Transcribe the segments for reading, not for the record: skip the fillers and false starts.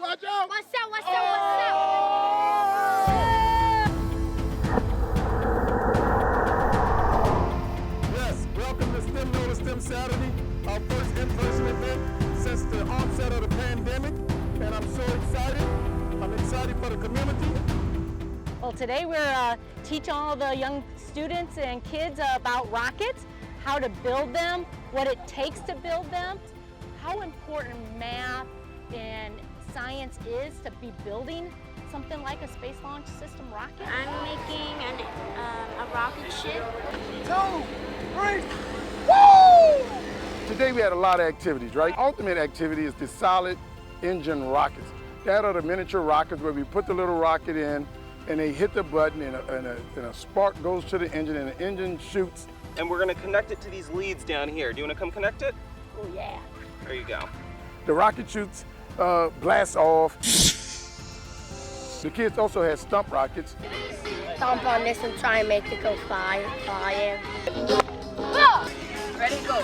Watch out! What's up? What's up? What's up? Yes, welcome to STEM NOLA STEM Saturday, our first in-person event since the onset of the pandemic, and I'm so excited. I'm excited for the community. Well, today we're teaching all the young students and kids about rockets, how to build them, what it takes to build them, how important math and science is to be building something like a space launch system rocket. I'm making a rocket ship. 2, 3, woo! Today we had a lot of activities, right? Ultimate activity is the solid engine rockets. That are the miniature rockets where we put the little rocket in and they hit the button and a spark goes to the engine and the engine shoots. And we're gonna connect it to these leads down here. Do you wanna come connect it? Oh yeah. There you go. The rocket shoots, blasts off. The kids also had stump rockets. Stomp on this and try and make it go flying. Ready, go.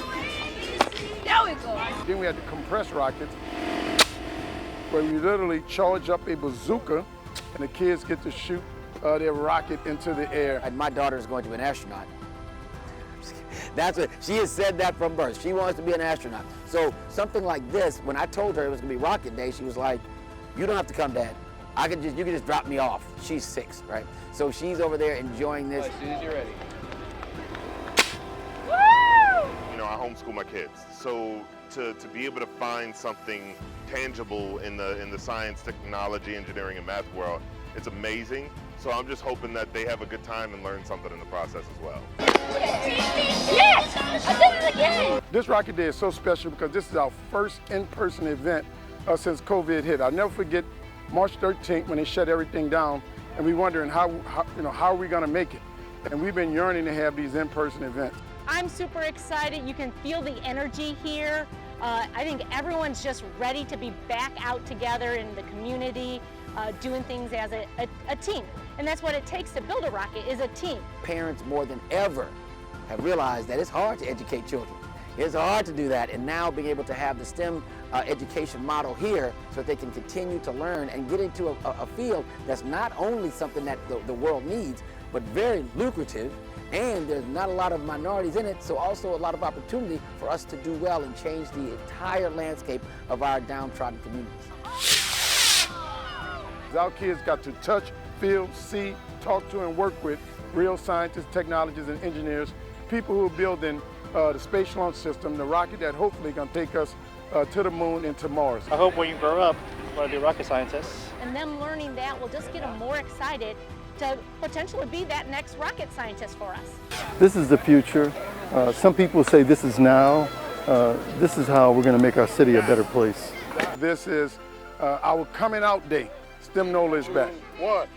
There we go. Then we had the compressed rockets, where we literally charge up a bazooka and the kids get to shoot their rocket into the air. And my daughter is going to be an astronaut. That's what she has said that from birth. She wants to be an astronaut. So something like this, when I told her it was gonna be Rocket Day, she was like, "You don't have to come, Dad. You can just drop me off." She's 6, right? So she's over there enjoying this. As soon as you're ready. You know, I homeschool my kids, so to be able to find something tangible in the science, technology, engineering, and math world, it's amazing. So I'm just hoping that they have a good time and learn something in the process as well. Yes! I did it again! This Rocket Day is so special because this is our first in-person event since COVID hit. I'll never forget March 13th when they shut everything down, and we wondering how are we gonna make it? And we've been yearning to have these in-person events. I'm super excited. You can feel the energy here. I think everyone's just ready to be back out together in the community, doing things as a team. And that's what it takes to build a rocket, is a team. Parents more than ever have realized that it's hard to educate children. It's hard to do that, and now being able to have the STEM education model here so that they can continue to learn and get into a field that's not only something that the world needs, but very lucrative, and there's not a lot of minorities in it, so also a lot of opportunity for us to do well and change the entire landscape of our downtrodden communities. Our kids got to touch, feel, see, talk to, and work with real scientists, technologists, and engineers, people who are building the space launch system, the rocket that hopefully gonna take us to the moon and to Mars. I hope when you grow up, you want to be a rocket scientist. And them learning that will just get them more excited to potentially be that next rocket scientist for us. This is the future. Some people say this is now. This is how we're going to make our city a better place. This is our coming out day. STEM NOLA is back. 1,